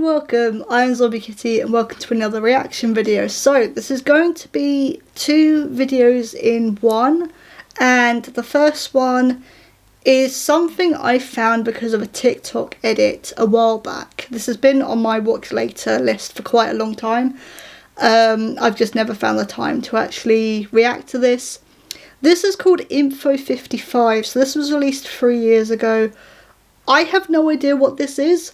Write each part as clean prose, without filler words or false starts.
welcome, I am Zombie Kitty and welcome to another reaction video. So this is going to be 2 videos in one, and the first one is something I found because of a TikTok edit a while back. This has been on my watch later list for quite a long time. I've just never found the time to actually react to this. This is called Info 55, so this was released 3 years ago. I have no idea what this is,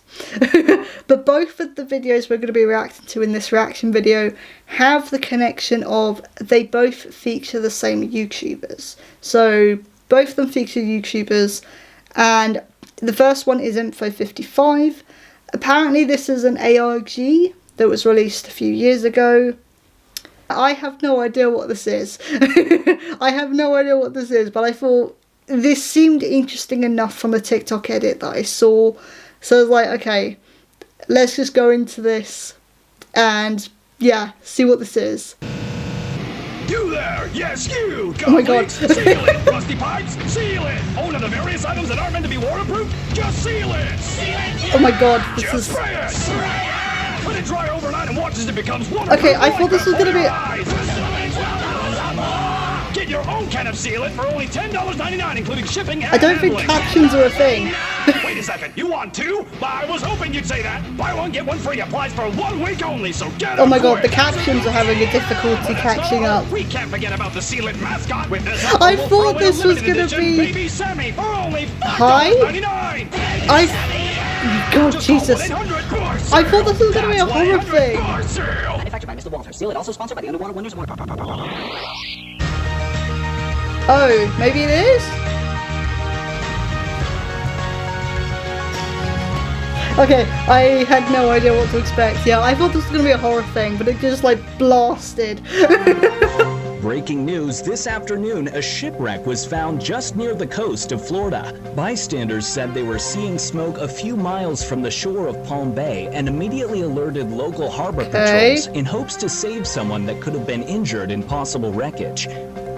but both of the videos we're going to be reacting to in this reaction video have the connection of they both feature the same YouTubers. So both of them feature YouTubers, and the first one is Info 55. Apparently this is an ARG that was released a few years ago. I have no idea what this is. I have no idea what this is, but I thought this seemed interesting enough from a TikTok edit that I saw. So I was like, okay, let's just go into this and, yeah, see what this is. You there! Yes, you! Oh my god. Seal it! Rusty pipes, seal it! All of the various items that aren't meant to be waterproof, just seal it! Oh my god, this just is... spray it! Let it dry overnight and watch as it becomes waterproof. Okay, I thought this was gonna be... Get your own can of Seal It for only $10.99, including shipping and I don't think captions are a thing. Wait a second, you want 2? I was hoping you'd say that. Buy one, get one free applies for 1 week only, so get Oh my god, quick. the captions are having a difficulty catching up. We can't forget about the Seal It mascot with this. I thought this was gonna be... Baby Sammy for only Hi? $5.99. God, Jesus. I thought this was gonna be a horror thing. Manufactured by Mr. Walter. Seal It, also sponsored by the Underwater Wonders Water Park. Oh, maybe it is? Okay, I had no idea what to expect. Yeah, I thought this was going to be a horror thing, but it just like blasted. Breaking news, this afternoon a shipwreck was found just near the coast of Florida. Bystanders said they were seeing smoke a few miles from the shore of Palm Bay and immediately alerted local harbor patrols in hopes to save someone that could have been injured in possible wreckage.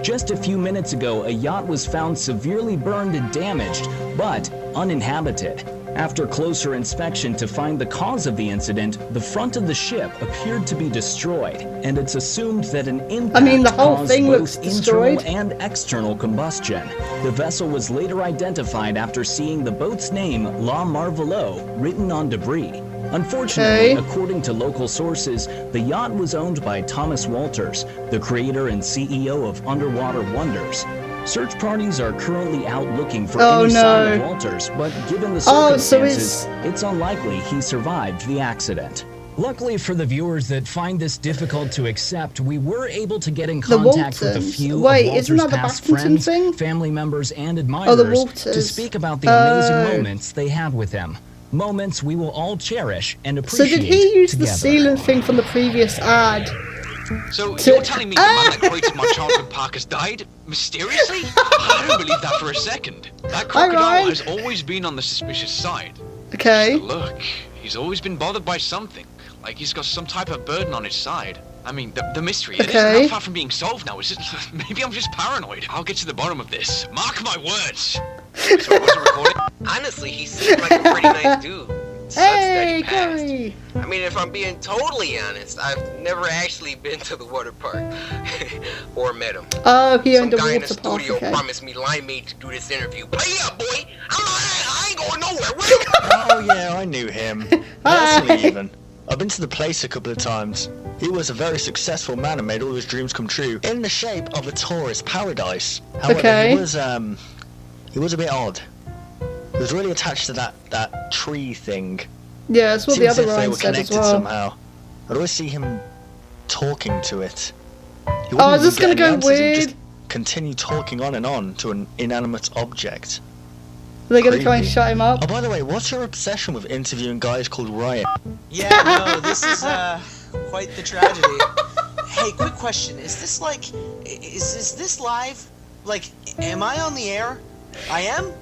Just a few minutes ago, a yacht was found severely burned and damaged, but uninhabited. After closer inspection to find the cause of the incident, the front of the ship appeared to be destroyed, and it's assumed that an impact the whole caused thing both looks destroyed. internal and external combustion. The vessel was later identified after seeing the boat's name, La Marvelo, written on debris. Unfortunately, according to local sources, the yacht was owned by Thomas Walters, the creator and CEO of Underwater Wonders. Search parties are currently out looking for any sign of Walters, but given the circumstances, it's unlikely he survived the accident. Luckily for the viewers that find this difficult to accept, we were able to get in contact with a few of Walter's past friends, family members, and admirers to speak about the amazing moments they had with him. Moments we will all cherish and appreciate. So did he use together. the sealant thing from the previous ad? So you're telling me the man that created my childhood park has died? Mysteriously? I don't believe that for a second. That crocodile has always been on the suspicious side. Okay. Look, he's always been bothered by something. Like he's got some type of burden on his side. I mean, the mystery, it isn't that far from being solved now, is it? Maybe I'm just paranoid. I'll get to the bottom of this. Mark my words. So it wasn't recorded? Honestly, he seemed like a pretty nice dude. Hey, Chloe! I mean, if I'm being totally honest, I've never actually been to the water park or met him. Oh, he owned a Some guy in water the park. studio Okay. promised me limeade to do this interview. Pay up, boy! I ain't going nowhere. Oh yeah, I knew him. Personally, even. I've been to the place a couple of times. He was a very successful man and made all his dreams come true in the shape of a tourist paradise. However, he was a bit odd. He was really attached to that tree thing. Yeah, that's what the other Ryan said as well. Somehow. I'd always see him talking to it. Oh, is this gonna go weird? Just continue talking on and on to an inanimate object. Are they gonna try and shut him up? Oh, by the way, what's your obsession with interviewing guys called Ryan? Yeah, no, this is quite the tragedy. Hey, quick question: is this this live? Like, am I on the air? I am.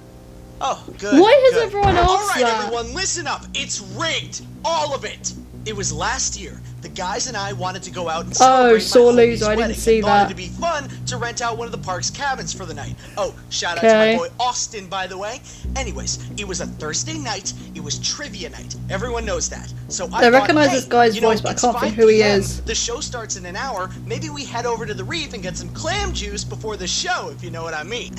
Oh, good. Why has everyone asked All right, that? everyone, listen up. It's rigged. All of it. It was last year. The guys and I wanted to go out and celebrate sore my homie's loser, I didn't wedding see and thought that. it'd be fun to rent out one of the park's cabins for the night. Oh, shout out to my boy Austin, by the way. Anyways, it was a Thursday night. It was trivia night. Everyone knows that. So I recognize thought, this guy's voice, but I can't think who he is. The show starts in an hour. Maybe we head over to the reef and get some clam juice before the show, if you know what I mean.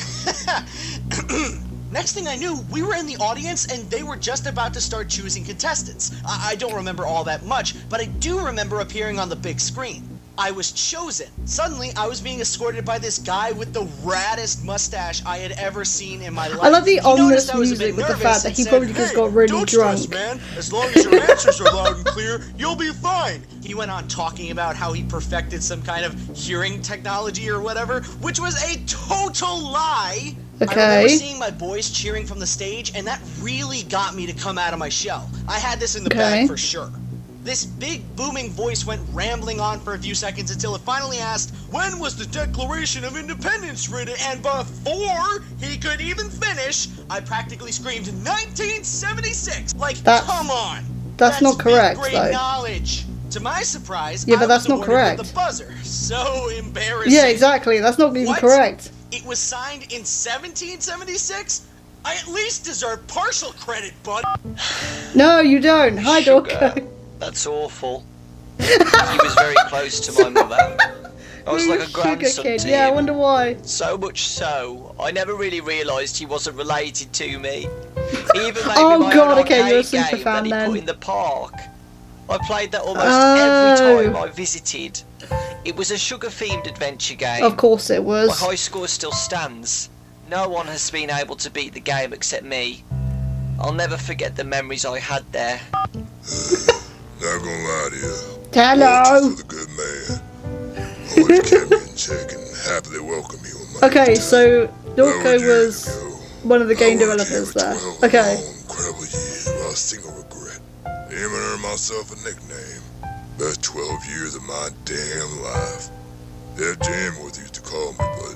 Next thing I knew, we were in the audience and they were just about to start choosing contestants. I don't remember all that much, but I do remember appearing on the big screen. I was chosen. Suddenly, I was being escorted by this guy with the raddest mustache I had ever seen in my life. I love the ominous I was a music bit with the nervous fact that and he said, probably just "Hey, got really don't drunk. stress, man. As long as your answers are loud and clear, you'll be fine." He went on talking about how he perfected some kind of hearing technology or whatever, which was a total lie. I remember seeing my boys cheering from the stage, and that really got me to come out of my shell. I had this in the bag for sure. This big booming voice went rambling on for a few seconds until it finally asked, "When was the Declaration of Independence written?" And before he could even finish, I practically screamed 1976. Like, come on. That's not correct, great though. knowledge. To my surprise, Yeah, but I that's was not awarded correct. with the buzzer. So embarrassing. Yeah, exactly. That's not even correct. It was signed in 1776? I at least deserve partial credit, bud. No, you don't. Hi, Darko. That's awful. He was very close to my mother. I was like a grandson kid. to Yeah, I him. wonder why. So much so, I never really realised he wasn't related to me. He even made Oh me my God, own okay, you're a arcade super game fan that he then. put in the park. I played that almost Oh. every time I visited. It was a sugar-themed adventure game. Of course it was. My high score still stands. No one has been able to beat the game except me. I'll never forget the memories I had there. Not gonna lie to you. Hello. Walter's a good man. Always kept me in check and happily welcome you on my Okay, time. so Darko Years was ago, one of the game I worked developers here for there. 12 Okay. long, incredible years without a single regret. Even earned myself a nickname. Best 12 years of my damn life. That Jamworth used to call me, but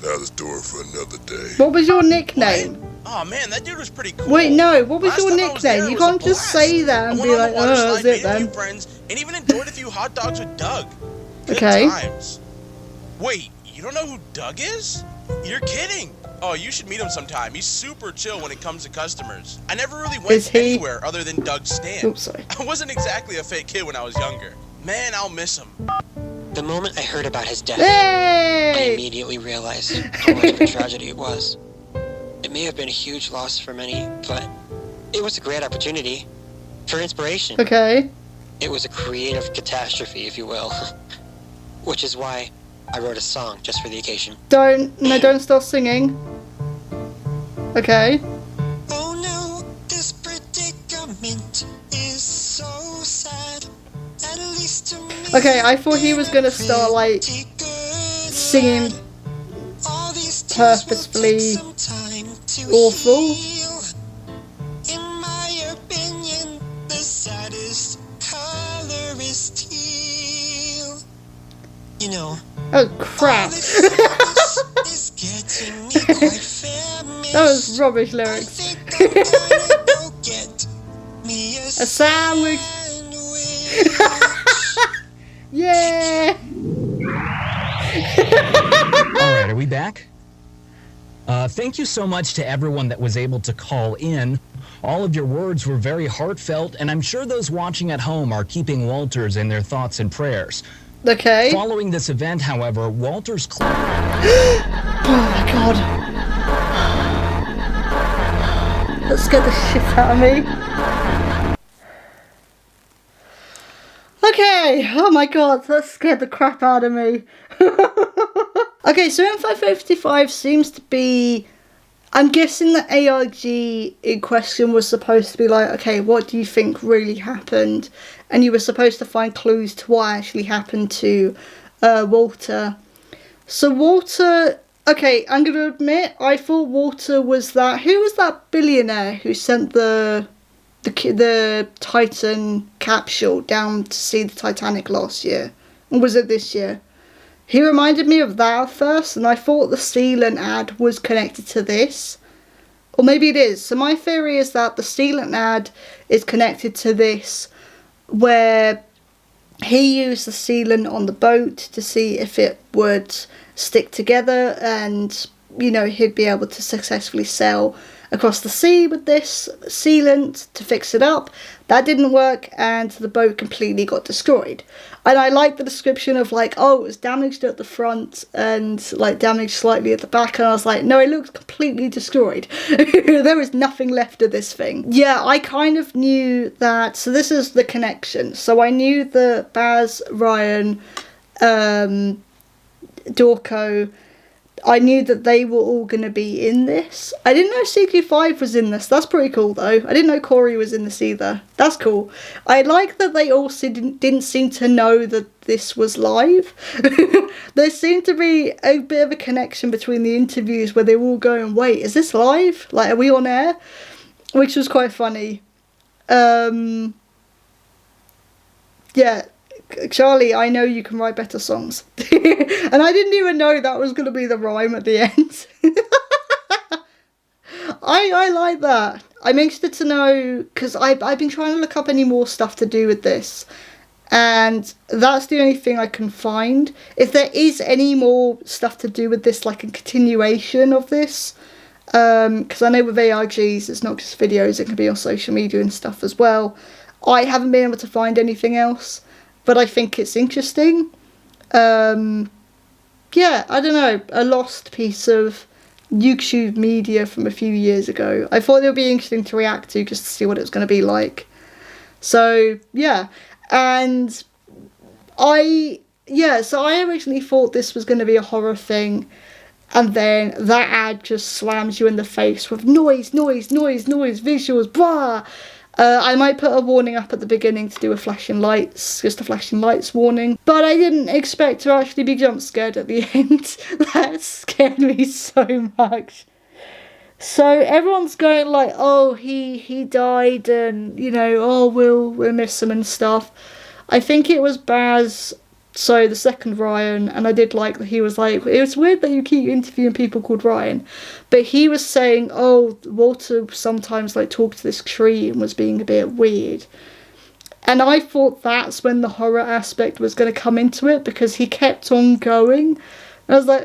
now the story for another day. What was your nickname? Oh man, that dude was pretty cool. Wait, no. What was Last your time I was there, nickname? it You was a can't just blast. say that I and went be on the like, water oh, slide, that's it made a then. few friends, and even enjoyed a few hot dogs with Doug. Good Okay. times. Wait, you don't know who Doug is? You're kidding. Oh, you should meet him sometime. He's super chill when it comes to customers. I never really Is went he- anywhere other than Doug's stand. Oops, sorry. I wasn't exactly a fake kid when I was younger. Man, I'll miss him. The moment I heard about his death, I Hey! immediately realized how much of a tragedy it was. It may have been a huge loss for many, but it was a great opportunity for inspiration. Okay. It was a creative catastrophe, if you will. Which is why I wrote a song just for the occasion. Don't start singing. Okay. Oh no, this predicament is so sad. At least to me. Okay, I thought he was gonna start like singing purposefully awful. In my opinion, the saddest color is teal. You know. Oh crap! Is getting me quite famished. That was rubbish lyrics. I think I'm gonna go get me a A sandwich. Yeah. Alright, are we back? Thank you so much to everyone that was able to call in. All of your words were very heartfelt, and I'm sure those watching at home are keeping Walters in their thoughts and prayers. Okay. Following this event, however, Walters... Oh my god. That scared the shit out of me. Okay, oh my god, that scared the crap out of me. Okay, so M555 seems to be... I'm guessing the ARG in question was supposed to be like, okay, what do you think really happened? And you were supposed to find clues to what actually happened to Walter. So Walter... Okay, I'm going to admit, I thought Walter was that... Who was that billionaire who sent the Titan capsule down to see the Titanic last year? Or was it this year? He reminded me of that at first, and I thought the sealant ad was connected to this. Or maybe it is. So my theory is that the sealant ad is connected to this. where he used the sealant on the boat to see if it would stick together, and, you know, he'd be able to successfully sail across the sea with this sealant to fix it up. That didn't work, and the boat completely got destroyed. And I like the description of, like, oh, it was damaged at the front and, like, damaged slightly at the back, and I was like, no, it looks completely destroyed. There is nothing left of this thing. Yeah, I kind of knew that, so this is the connection. So I knew that Baz, Ryan, Darko, I knew that they were all going to be in this. I didn't know CQ5 was in this. That's pretty cool, though. I didn't know Corey was in this either. That's cool. I like that they also didn't seem to know that this was live. There seemed to be a bit of a connection between the interviews where they were all going, wait, is this live? Like, are we on air? Which was quite funny. Yeah. Charlie, I know you can write better songs. And I didn't even know that was going to be the rhyme at the end. I like that. I'm interested to know, because I've been trying to look up any more stuff to do with this, and that's the only thing I can find. If there is any more stuff to do with this, like a continuation of this, because I know with ARGs it's not just videos, it can be on social media and stuff as well. I haven't been able to find anything else, but I think it's interesting. Yeah, I don't know, a lost piece of YouTube media from a few years ago. I thought it would be interesting to react to, just to see what it was going to be like. So, yeah. And so I originally thought this was going to be a horror thing, and then that ad just slams you in the face with noise, visuals, blah. I might put a warning up at the beginning to do with flashing lights, just a flashing lights warning. But I didn't expect to actually be jump scared at the end. That scared me so much. So everyone's going like, oh, he died, and, you know, oh, we'll miss him and stuff. I think it was Baz, so the second Ryan, and I did like that he was like, it's weird that you keep interviewing people called Ryan, but he was saying, oh, Walter sometimes like talked to this tree and was being a bit weird. And I thought that's when the horror aspect was going to come into it, because he kept on going. And I was like,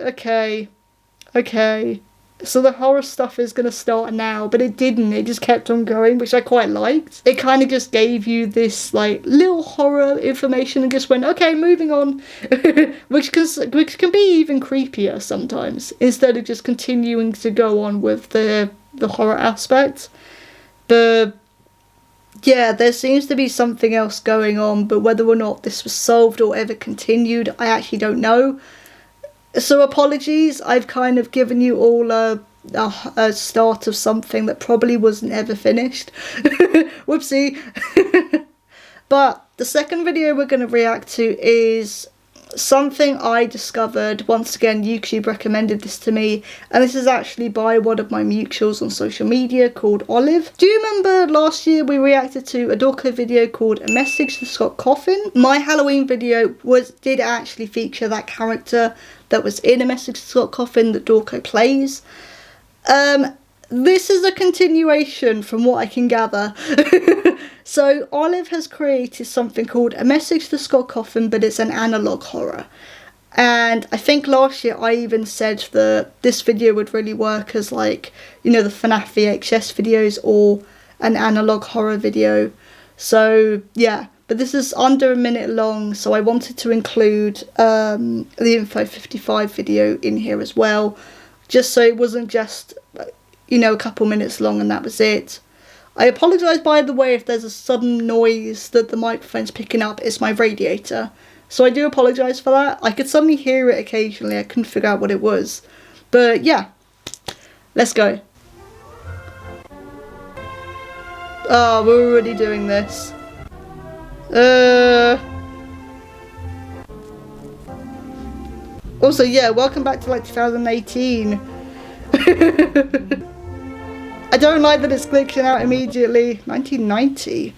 okay. So the horror stuff is going to start now, but it didn't. It just kept on going, which I quite liked. It kind of just gave you this like little horror information and just went, okay, moving on. which can be even creepier sometimes, instead of just continuing to go on with the horror aspect. But yeah, there seems to be something else going on, but whether or not this was solved or ever continued, I actually don't know. So apologies, I've kind of given you all a start of something that probably wasn't ever finished. Whoopsie. But the second video we're going to react to is something I discovered. Once again, YouTube recommended this to me, and this is actually by one of my mutuals on social media called Olive. Do you remember last year we reacted to a Darko video called A Message to Scott Coffin? My Halloween video did actually feature that character that was in A Message to Scott Coffin that Darko plays. This is a continuation from what I can gather. So Olive has created something called A Message to Scott Coffin, but it's an analog horror. And I think last year I even said that this video would really work as, like, you know, the FNAF VHS videos or an analog horror video. So yeah, but this is under a minute long, so I wanted to include the Info 55 video in here as well, just so it wasn't just, you know, a couple minutes long and that was it. I apologise, by the way, if there's a sudden noise that the microphone's picking up. It's my radiator. So I do apologise for that. I could suddenly hear it occasionally. I couldn't figure out what it was. But yeah, let's go. Oh, we're already doing this. Also, yeah, welcome back to like 2018. I don't like that it's glitching out immediately. 1990.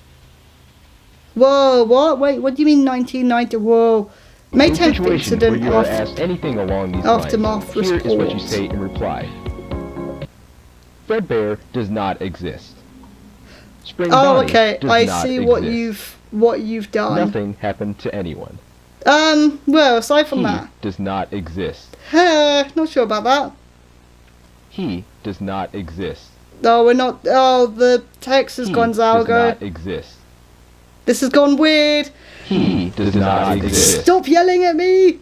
Whoa, what? Wait, what do you mean 1990? Whoa. May 10th incident aftermath report. Here is what you say in reply. Fredbear does not exist. Spring Oh, Bonnie okay. does I not see exist. what you've done. Nothing happened to anyone. Well, aside from He that, does not exist. not sure about that. He does not exist. No, we're not. Oh, the text has gone Does Zalgo. not exist. This has gone weird. He does not exist. Stop yelling at me.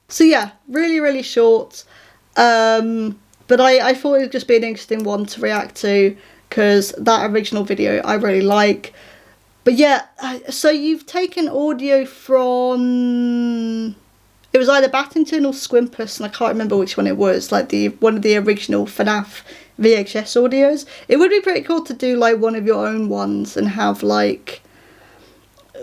So yeah, really, really short. But I thought it would just be an interesting one to react to because that original video I really like. But yeah, so you've taken audio from... It was either Battington or Squimpus, and I can't remember which one it was, like one of the original FNAF VHS audios. It would be pretty cool to do like one of your own ones and have like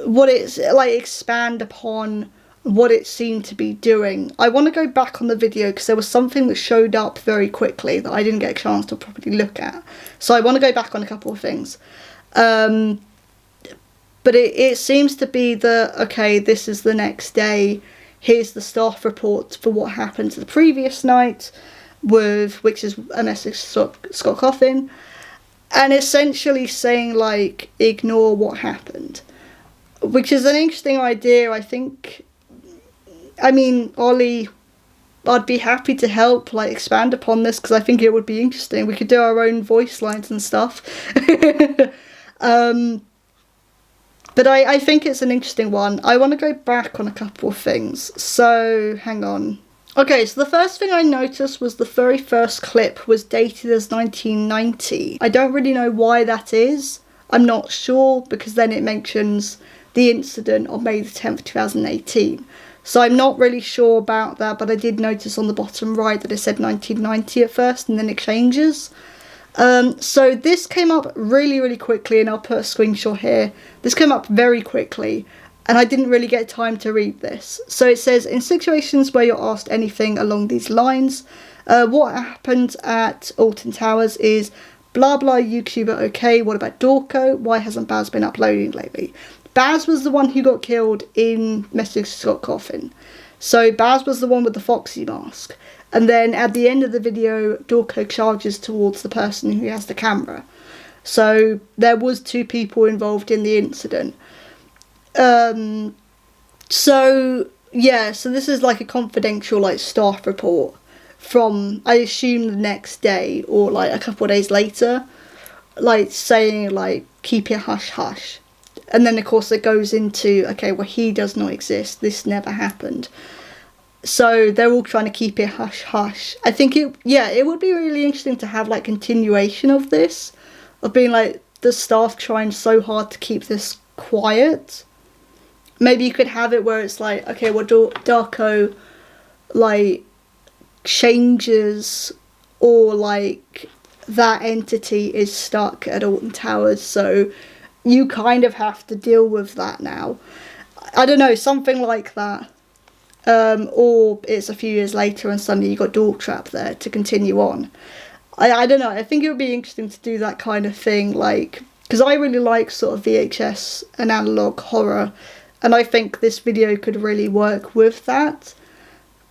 what it's like, expand upon what it seemed to be doing. I want to go back on the video because there was something that showed up very quickly that I didn't get a chance to properly look at. So I want to go back on a couple of things. But it seems to be that, okay, this is the next day. Here's the staff report for what happened the previous night, which is a message to Scott Coffin, and essentially saying like, ignore what happened, which is an interesting idea. I think, I mean, Ollie, I'd be happy to help like expand upon this because I think it would be interesting. We could do our own voice lines and stuff. But I think it's an interesting one. I want to go back on a couple of things. So, hang on. Okay, so the first thing I noticed was the very first clip was dated as 1990. I don't really know why that is. I'm not sure, because then it mentions the incident on May the 10th, 2018. So I'm not really sure about that, but I did notice on the bottom right that it said 1990 at first, and then it changes. So this came up really, really quickly, and I'll put a screenshot here. This came up very quickly, and I didn't really get time to read this. So it says, in situations where you're asked anything along these lines, what happened at Alton Towers is blah blah YouTuber, okay, what about Darko? Why hasn't Baz been uploading lately? Baz was the one who got killed in Message to Scott Coffin. So Baz was the one with the Foxy mask. And then at the end of the video, Darko charges towards the person who has the camera. So there was 2 people involved in the incident. So yeah, so this is like a confidential like staff report from, I assume, the next day or like a couple of days later, like saying like, keep it hush hush. And then of course it goes into, okay, well, he does not exist, this never happened. So they're all trying to keep it hush hush. I think it would be really interesting to have like continuation of this, of being like the staff trying so hard to keep this quiet. Maybe you could have it where it's like, okay, well, Darko like changes, or like that entity is stuck at Alton Towers, so you kind of have to deal with that now. I don't know, something like that. Or it's a few years later and suddenly you got Dork Trap there to continue on. I don't know, I think it would be interesting to do that kind of thing, like, because I really like sort of VHS and analog horror, and I think this video could really work with that.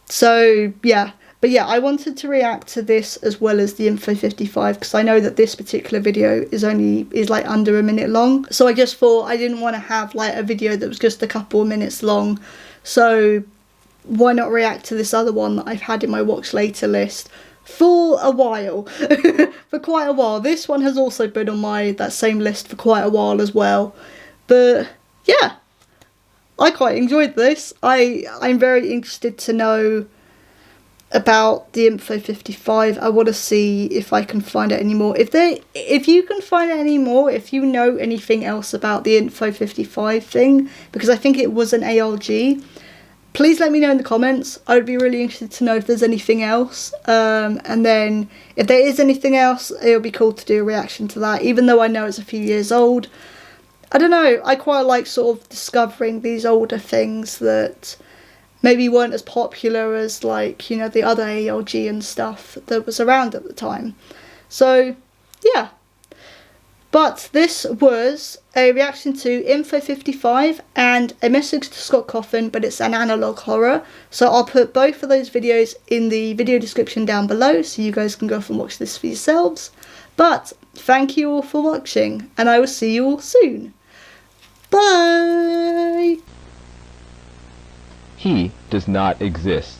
So yeah, but yeah, I wanted to react to this as well as the Info 55 because I know that this particular video is like under a minute long, so I just thought I didn't want to have like a video that was just a couple of minutes long, so why not react to this other one that I've had in my watch later list for a while. For quite a while. This one has also been on that same list for quite a while as well. But yeah, I quite enjoyed this. I'm very interested to know about the Info 55. I want to see if I can find out any more. If you can find out any more, if you know anything else about the Info 55 thing, because I think it was an ALG, please let me know in the comments. I would be really interested to know if there's anything else. And then if there is anything else, it would be cool to do a reaction to that, even though I know it's a few years old. I don't know, I quite like sort of discovering these older things that maybe weren't as popular as, like, you know, the other ALG and stuff that was around at the time. So, yeah. But this was a reaction to Info 55 and A Message to Scott Coffin, but it's an analog horror. So I'll put both of those videos in the video description down below so you guys can go off and watch this for yourselves. But thank you all for watching, and I will see you all soon. Bye! He does not exist.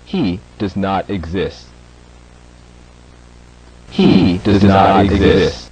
He does not exist. He does not exist.